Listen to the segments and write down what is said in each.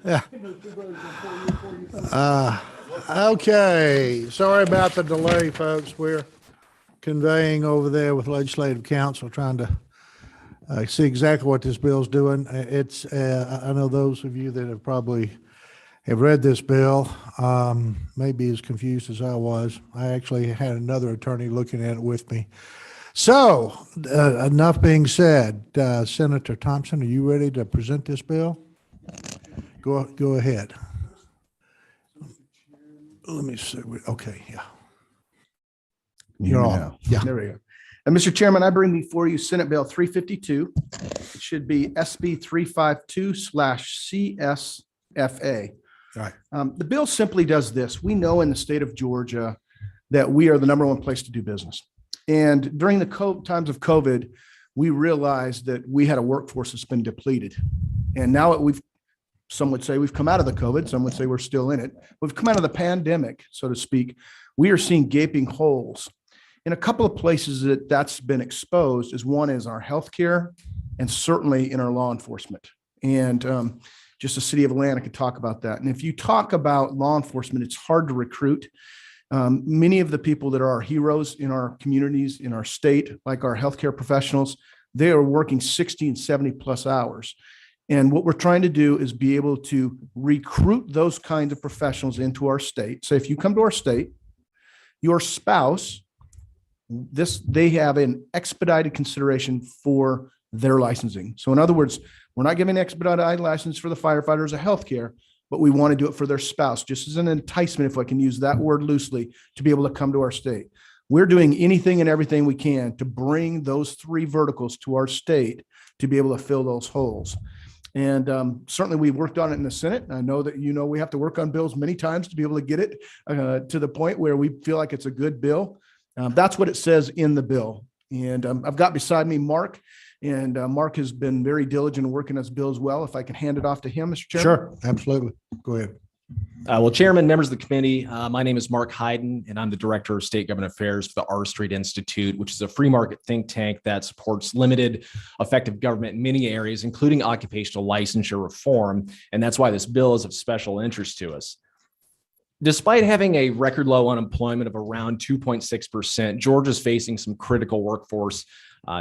Yeah. Okay. Sorry about the delay, folks. We're conveying over there with Legislative Council, trying to see exactly what this bill's doing. I know those of you that have probably have read this bill may be as confused as I was. I actually had another attorney looking at it with me. So, enough being said. Senator Thompson, are you ready to present this bill? Go ahead. Let me see. Okay, yeah. You're on. Yeah. There we go. And Mr. Chairman, I bring before you Senate Bill 352. It should be SB 352/CSFA. Right. The bill simply does this. We know in the state of Georgia that we are the #1 place to do business. And during the times of COVID, we realized that we had a workforce that's been depleted. And now some would say we've come out of the COVID, some would say we're still in it. We've come out of the pandemic, so to speak. We are seeing gaping holes. In a couple of places that's been exposed is one is our healthcare and certainly in our law enforcement. And just the city of Atlanta could talk about that. And if you talk about law enforcement, it's hard to recruit. Many of the people that are our heroes in our communities, in our state, like our healthcare professionals, they are working 60 and 70 plus hours. And what we're trying to do is be able to recruit those kinds of professionals into our state. So if you come to our state, your spouse, they have an expedited consideration for their licensing. So in other words, we're not giving an expedited license for the firefighters or healthcare, but we want to do it for their spouse, just as an enticement, if I can use that word loosely, to be able to come to our state. We're doing anything and everything we can to bring those three verticals to our state to be able to fill those holes. And certainly we've worked on it in the Senate. I know that, we have to work on bills many times to be able to get it to the point where we feel like it's a good bill. That's what it says in the bill. And I've got beside me Mark, and Mark has been very diligent in working on this bill as well. If I can hand it off to him, Mr. Chairman. Sure, absolutely. Go ahead. Well, Chairman, members of the committee, my name is Mark Hyden, and I'm the Director of State Government Affairs for the R Street Institute, which is a free market think tank that supports limited, effective government in many areas, including occupational licensure reform. And that's why this bill is of special interest to us. Despite having a record low unemployment of around 2.6%, Georgia's facing some critical workforce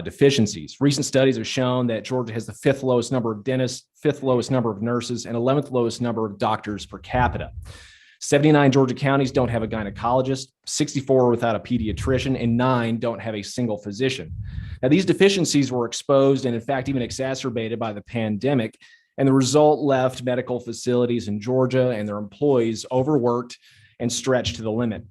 deficiencies. Recent studies have shown that Georgia has the 5th lowest number of dentists, 5th lowest number of nurses, and 11th lowest number of doctors per capita. 79 Georgia counties don't have a gynecologist, 64 without a pediatrician, and 9 don't have a single physician. Now, these deficiencies were exposed and, in fact, even exacerbated by the pandemic, and the result left medical facilities in Georgia and their employees overworked and stretched to the limit.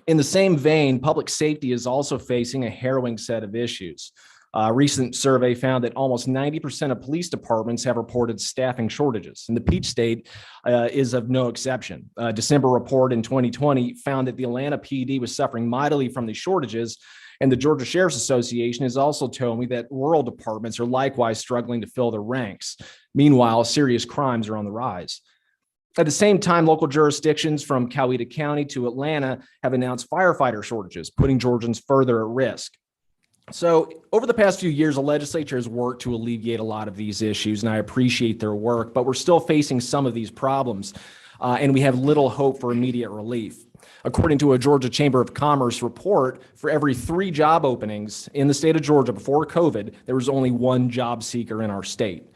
In the same vein, public safety is also facing a harrowing set of issues. A recent survey found that almost 90% of police departments have reported staffing shortages, and the Peach State is of no exception. A December report in 2020 found that the Atlanta PD was suffering mightily from these shortages, and the Georgia Sheriff's Association has also told me that rural departments are likewise struggling to fill their ranks. Meanwhile, serious crimes are on the rise. At the same time, local jurisdictions from Coweta County to Atlanta have announced firefighter shortages, putting Georgians further at risk. So over the past few years, the legislature has worked to alleviate a lot of these issues, and I appreciate their work, but we're still facing some of these problems, and we have little hope for immediate relief. According to a Georgia Chamber of Commerce report, for every 3 job openings in the state of Georgia before COVID, there was only 1 job seeker in our state.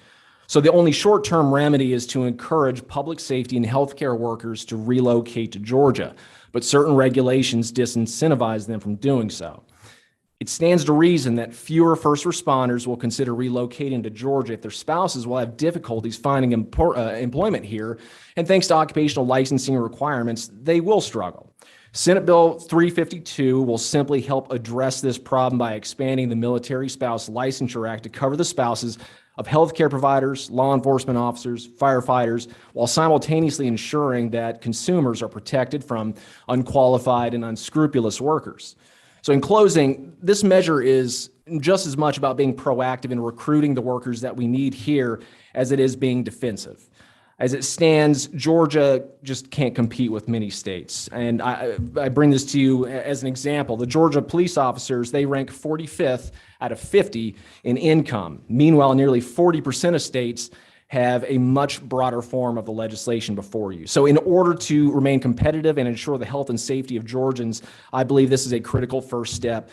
So the only short-term remedy is to encourage public safety and healthcare workers to relocate to Georgia, but certain regulations disincentivize them from doing so. It stands to reason that fewer first responders will consider relocating to Georgia if their spouses will have difficulties finding employment here, and thanks to occupational licensing requirements, they will struggle. Senate Bill 352 will simply help address this problem by expanding the Military Spouse Licensure Act to cover the spouses of healthcare providers, law enforcement officers, firefighters, while simultaneously ensuring that consumers are protected from unqualified and unscrupulous workers. So in closing, this measure is just as much about being proactive in recruiting the workers that we need here as it is being defensive. As it stands, Georgia just can't compete with many states. And I bring this to you as an example. The Georgia police officers, they rank 45th out of 50 in income. Meanwhile, nearly 40% of states have a much broader form of the legislation before you. So in order to remain competitive and ensure the health and safety of Georgians, I believe this is a critical first step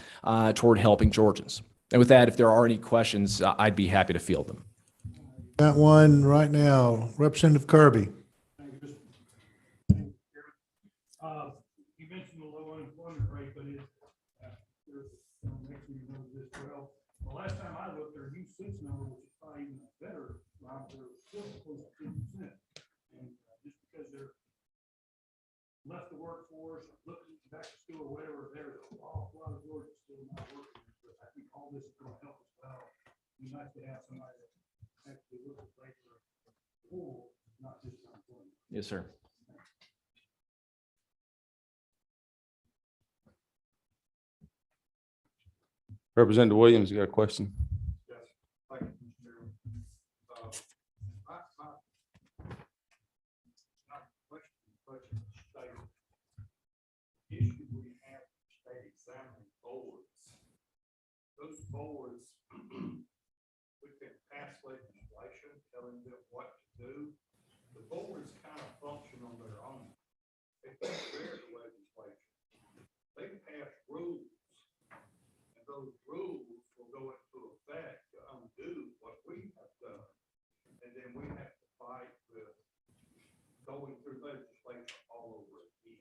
toward helping Georgians. And with that, if there are any questions, I'd be happy to field them. Got one right now. Representative Kirby. You mentioned the low unemployment rate, but there's some actually knows this well. The last time I looked, their U6 number, which is probably even better, right, they're still close to 10%. And just because they're left the workforce, looking back to school or whatever, there's a lot of Georgians still not working. But I think all this is going to help as well. It'd be nice to have somebody that actually look at labor pool, not just unemployment. Yes, sir. Representative Williams, you got a question? Yes, thank you, Mr. Chairman. Question stated, issue we have with state examining boards. Those boards, we can pass legislation telling them what to do. The boards kind of function on their own. They can't bear the legislation. They pass rules. Those rules will go into effect to undo what we have done. And then we have to fight with going through legislation all over again.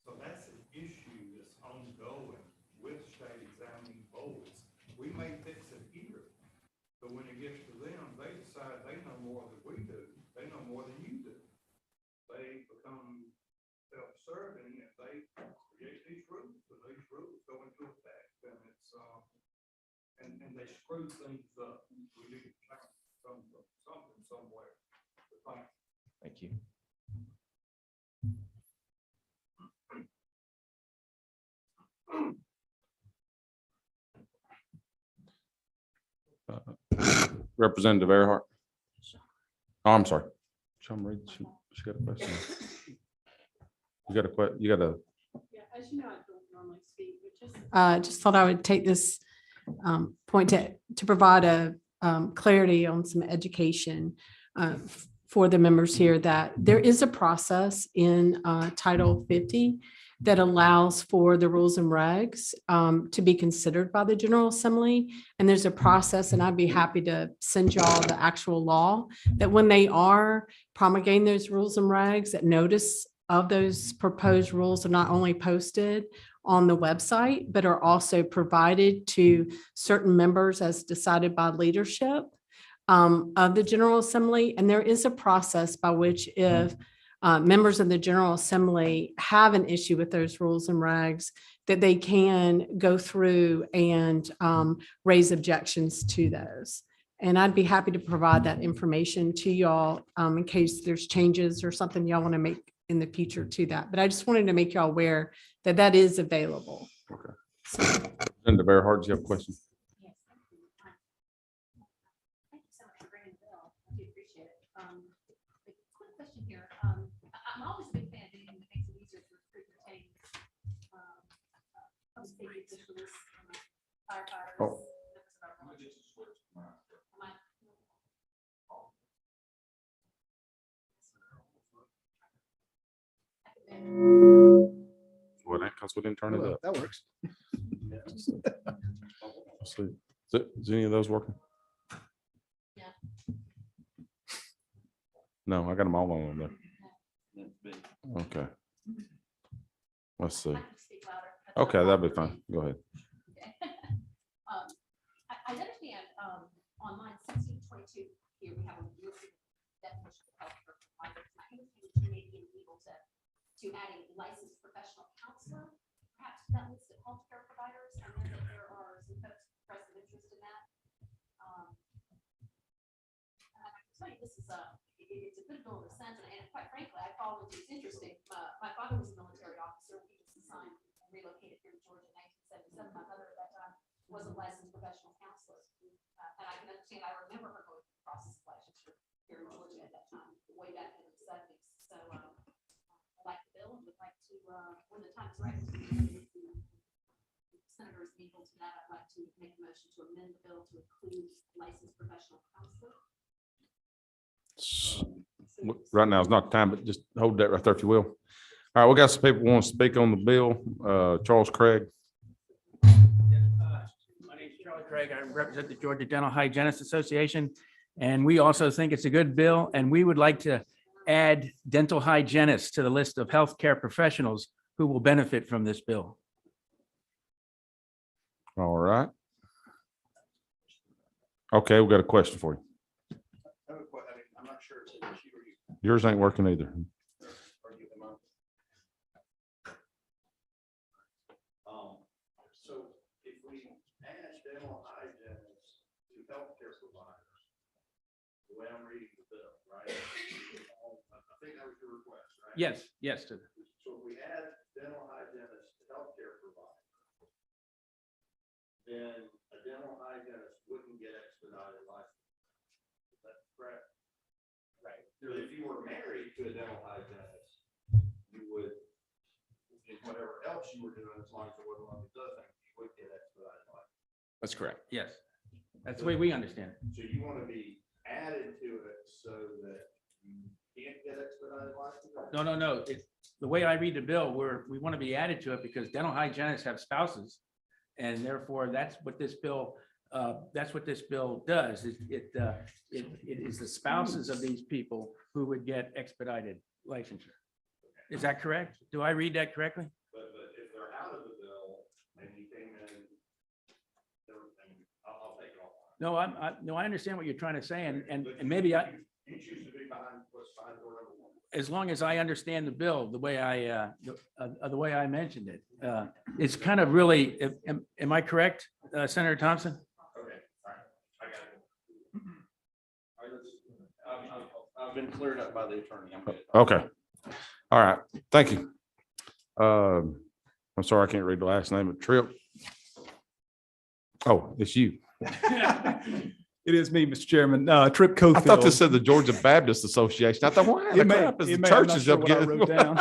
So that's an issue that's ongoing with state examining boards. We may fix it here, but when it gets to them, they decide they know more than we do. They know more than you do. They become self-serving and they create these rules, and these rules go into effect. And it's and they screw things up. We need to change something somewhere. Thank you. Representative Earhart. Oh, I'm sorry. Chum Reed, she got a question. You got a question? You got a. Yeah, as you know, I don't normally speak, but just thought I would take this point to provide a clarity on some education for the members here, that there is a process in Title 50 that allows for the rules and regs to be considered by the General Assembly. And there's a process, and I'd be happy to send y'all the actual law, that when they are promulgating those rules and regs, that notice of those proposed rules are not only posted on the website, but are also provided to certain members as decided by leadership of the General Assembly. And there is a process by which, if members of the General Assembly have an issue with those rules and regs, that they can go through and raise objections to those. And I'd be happy to provide that information to y'all in case there's changes or something y'all want to make in the future to that. But I just wanted to make y'all aware that that is available. Okay. Representative Earhart, do you have a question? Yes, thank you. Thank you so much for bringing the bill. I do appreciate it. Quick question here. I'm always a big fan of anything that makes it easier to recruit and retain public safety officials, firefighters. Oh. Well, that because we didn't turn it up. That works. Let's see. Is any of those working? Yeah. No, I got them all on there. Okay. Let's see. I can speak louder. That's Okay, not a that'll be problem fine. Go ahead. for me. I understand on line 1622 here, we have a listed definition of healthcare providers. I understand that you may be able to add a licensed professional counselor, perhaps to that list of healthcare providers. I know that there are some folks who express an interest in that. I can tell you, this is it's a good bill in a sense, and quite frankly, I followed it. It's interesting. My father was a military officer. He was assigned and relocated here to Georgia in 1977. My mother at that time was a licensed professional counselor, and I can understand. I remember her going through the process of licensure here in Georgia at that time, way back in the 70s. So I like the bill and would like to, when the time is right, senators able to that, I'd like to make a motion to amend the bill to include licensed professional counselor. Right now is not the time, but just hold that right there if you will. All right, we got some people who want to speak on the bill. Charles Craig. My name is Charlie Craig. I represent the Georgia Dental Hygienist Association. And we also think it's a good bill. And we would like to add dental hygienists to the list of healthcare professionals who will benefit from this bill. All right. Okay, we got a question for you. I'm not sure it's an issue or you. Yours ain't working either. So if we add dental hygienists to healthcare providers, the way I'm reading the bill, right? I think that was your request, right? Yes, yes. So if we add dental hygienists to healthcare providers, then a dental hygienist wouldn't get expedited license. Is that correct? Right. But if you were married to a dental hygienist, you would, whatever else you were doing, as long as it wasn't one of the other things, you would get expedited license. That's correct. Yes. That's the way we understand it. So you want to be added to it so that you can't get expedited license? No. The way I read the bill, we want to be added to it because dental hygienists have spouses. And therefore, that's what this bill does. It is the spouses of these people who would get expedited licensure. Is that correct? Do I read that correctly? But if they're out of the bill and you came in, I'll take it off. I understand what you're trying to say, and maybe You choose to be behind what's behind door number one. as long as I understand the bill, the way I mentioned it, it's kind of really, am I correct, Senator Thompson? Okay, all right, I got it. I've been cleared up by the attorney. I'm good. Okay. All right. Thank you. I'm sorry, I can't read the last name of Tripp. Oh, it's you. It is me, Mr. Chairman. Tripp I Cofield. thought this said the Georgia Baptist Association. I thought, why the It may- crap is the it may. I'm church not is sure up what I getting wrote down.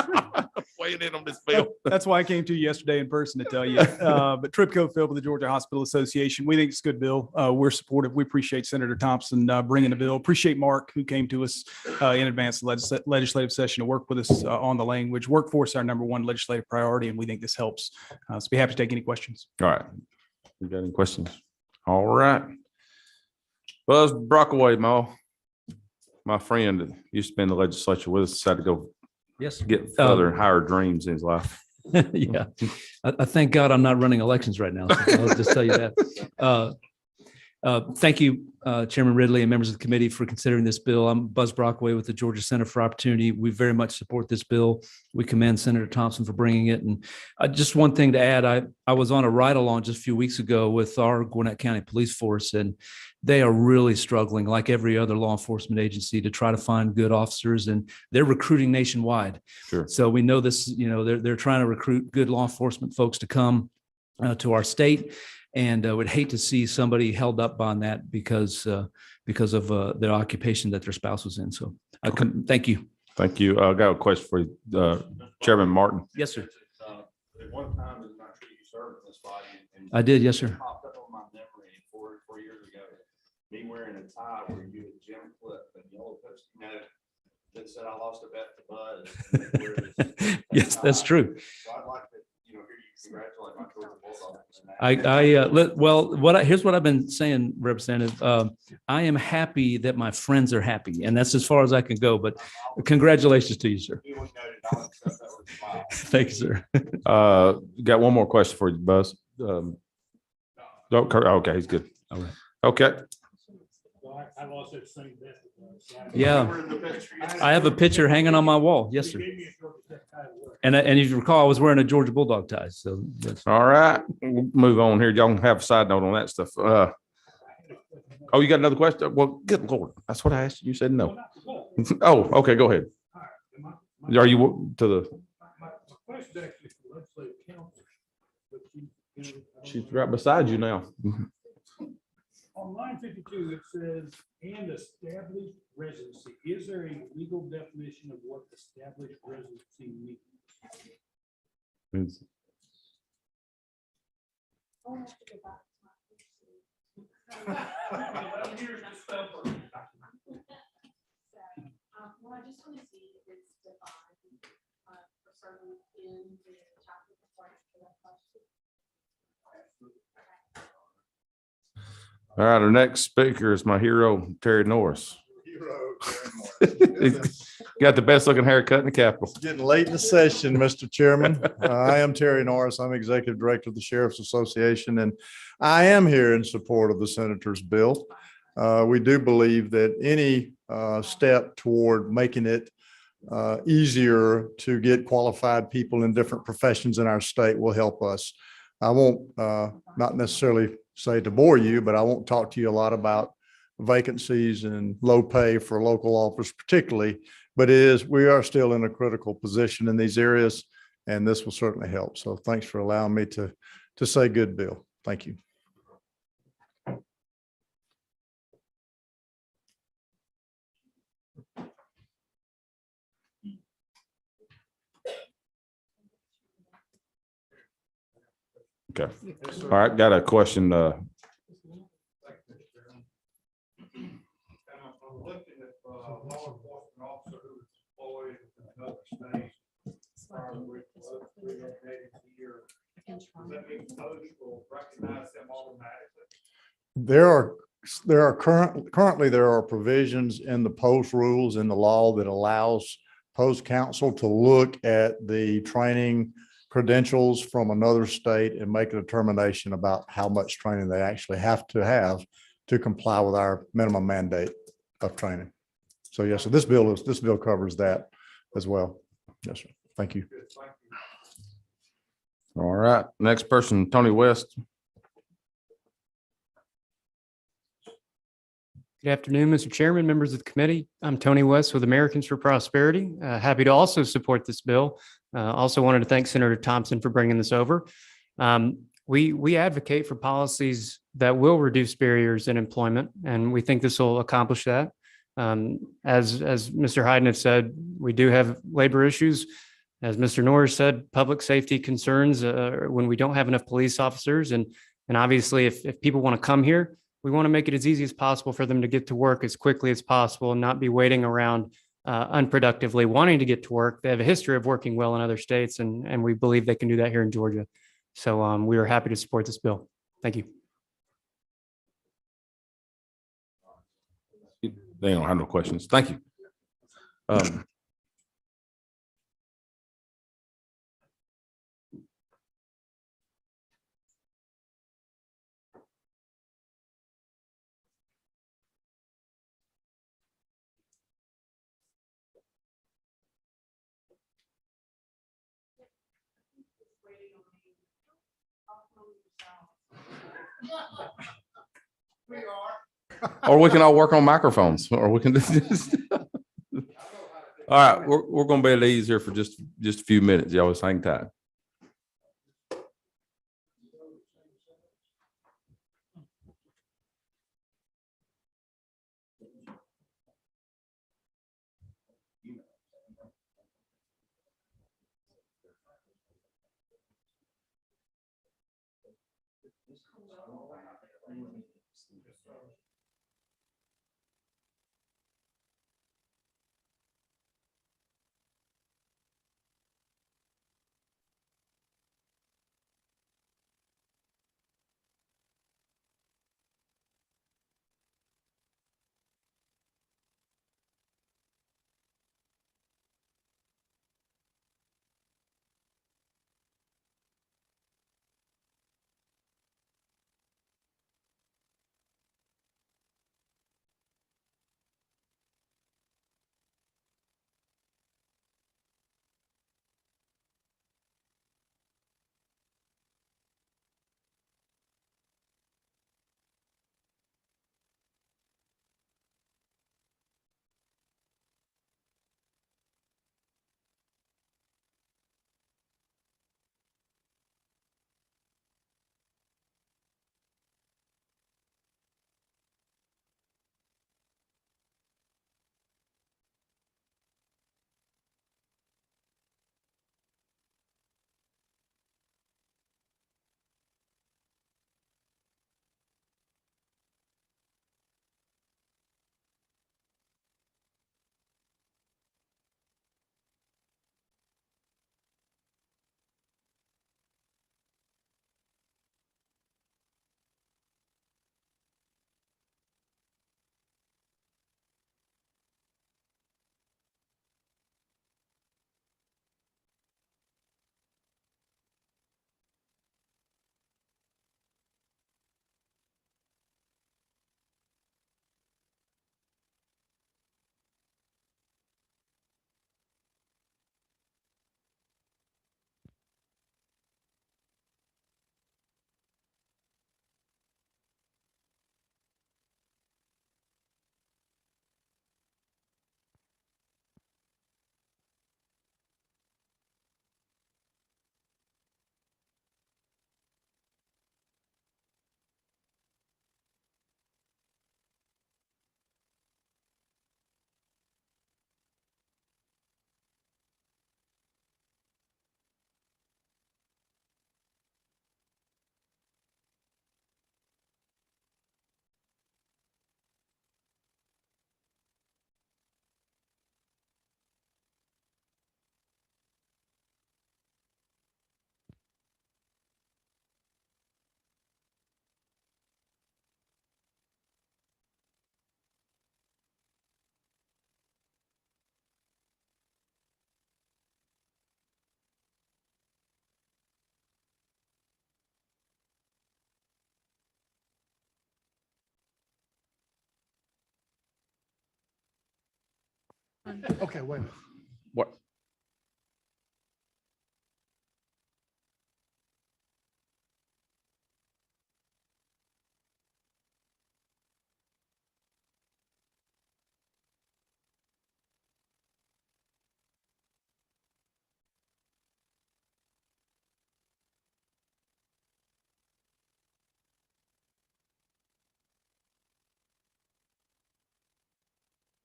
weighing in on this bill? That's why I came to you yesterday in person to tell you. But Tripp Cofield with the Georgia Hospital Association, we think it's a good bill. We're supportive. We appreciate Senator Thompson bringing the bill. Appreciate Mark, who came to us in advance of the legislative session to work with us on the language. Workforce is our number one legislative priority, and we think this helps. So be happy to take any questions. All right. You got any questions? All right. Buzz Brockaway, my friend that used to be in the legislature with us, decided to go Yes. get further and higher dreams in his life. Yeah. I thank God I'm not running elections right now. So I'll just tell you that. Thank you, Chairman Ridley and members of the committee for considering this bill. I'm Buzz Brockaway with the Georgia Center for Opportunity. We very much support this bill. We commend Senator Thompson for bringing it. And just one thing to add, I was on a ride along just a few weeks ago with our Gwinnett County Police Force, and they are really struggling, like every other law enforcement agency, to try to find good officers, and they're recruiting nationwide. Sure. So we know this, they're trying to recruit good law enforcement folks to come to our state. And would hate to see somebody held up on that because of their occupation that their spouse was in. So thank you. Thank you. I got a question for you, Chairman Martin. Yes, sir. At one time, I'm not sure you served in this body. and I did. Yes, sir. it Popped up on my memory 4 years ago, me wearing a tie where you had Jim Clip and yellow post note that said I lost a bet to Buzz. Yes, that's true. So I'd like to, hear you congratulate my Georgia Bulldogs. Here's what I've been saying, Representative. I am happy that my friends are happy, and that's as far as I can go. But congratulations to you, sir. Thank you, sir. Got one more question for you, Buzz. Okay, he's good. All right. Okay. I've also seen that. Yeah, I have a picture hanging on my wall. Yes, sir. And if you recall, I was wearing a Georgia Bulldog tie. So yes. All right. We'll move on here. Y'all can have a side note on that stuff. Oh, you got another question? Well, good Lord. That's what I asked you. You said no. Oh, okay. Go ahead. Are you to the? She's right beside you now. On line 52, it says, and established residency. Is there a legal definition of what established residency means? All right, our next speaker is my hero, Terry Norris. Got the best looking haircut in the Capitol. Getting late in the session, Mr. Chairman. I am Terry Norris. I'm Executive Director of the Sheriff's Association, and I am here in support of the Senator's bill. We do believe that any step toward making it easier to get qualified people in different professions in our state will help us. I won't not necessarily say to bore you, but I won't talk to you a lot about vacancies and low pay for local officers particularly, but we are still in a critical position in these areas, and this will certainly help. So thanks for allowing me to say good bill. Thank you. Okay. All right, got a question. I'm looking at law enforcement officer who is employed in another state. Does that mean post will recognize them automatically? Currently there are provisions in the post rules in the law that allows post counsel to look at the training credentials from another state and make a determination about how much training they actually have to comply with our minimum mandate of training. So yes, so this bill covers that as well. Yes, sir. Thank you. All right, next person, Tony West. Good afternoon, Mr. Chairman, members of the committee. I'm Tony West with Americans for Prosperity. Happy to also support this bill. Also wanted to thank Senator Thompson for bringing this over. We advocate for policies that will reduce barriers in employment, and we think this will accomplish that. As Mr. Hyden had said, we do have labor issues. As Mr. Norris said, public safety concerns when we don't have enough police officers. And obviously, if people want to come here, we want to make it as easy as possible for them to get to work as quickly as possible and not be waiting around unproductively wanting to get to work. They have a history of working well in other states, and we believe they can do that here in Georgia. So we are happy to support this bill. Thank you. They don't have no questions. Thank you. Or we can all work on microphones, or we can just. All right, we're going to be at ease here for just a few minutes. Y'all just hang tight. Okay, wait. a minute. What?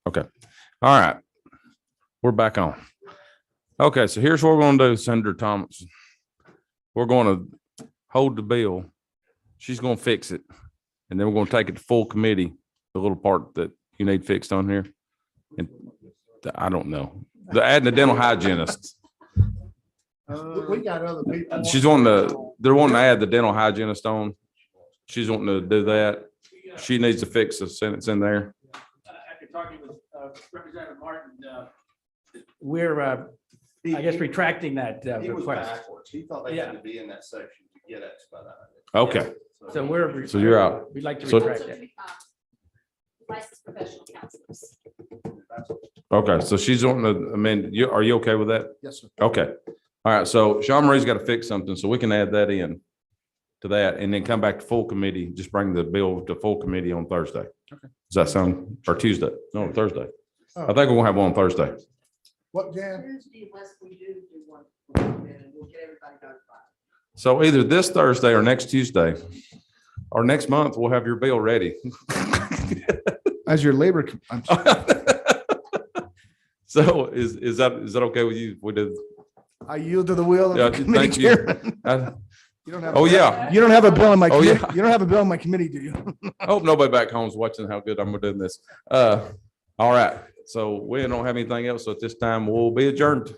Okay. All right. We're back on. Okay, so here's what we're gonna do, Senator Thompson. We're gonna hold the bill. She's gonna fix it. And then we're gonna take it to full committee, the little part that you need fixed on here. And I don't know. The adding the dental hygienist. We got other people. She's wanting to, they're wanting to add the dental hygienist on. She's wanting to do that. She needs to fix the sentence in there. After talking with Representative Martin, we're, I guess, retracting that request. He thought they Yeah. had to be in that section to get expedited. Okay, So we're. so you're out. We'd like to So- retract Also, that. licensed professional counselors. Okay, so she's wanting to amend, are you okay with that? Yes, sir. Okay. All right, so Sean Marie's got to fix something, so we can add that in to that and then come back to full committee, just bring the bill to full committee on Thursday. Okay. Does that sound, or Tuesday? No, Thursday. I Oh. think we're gonna have one on Thursday. What, Jan? Tuesday, unless we do one, and we'll get everybody notified. So either this Thursday or next Tuesday, or next month, we'll have your bill ready. As your labor, I'm sorry. So is that okay with you? We did. I yield to the will of Yeah, the committee thank you. chairman. I You don't have. Oh, yeah. You don't have a bill in my Oh, committee. yeah. You don't have a bill in my committee, do you? hope nobody back home is watching how good I'm doing this. All right. So we don't have anything else. So at this time, we'll be adjourned.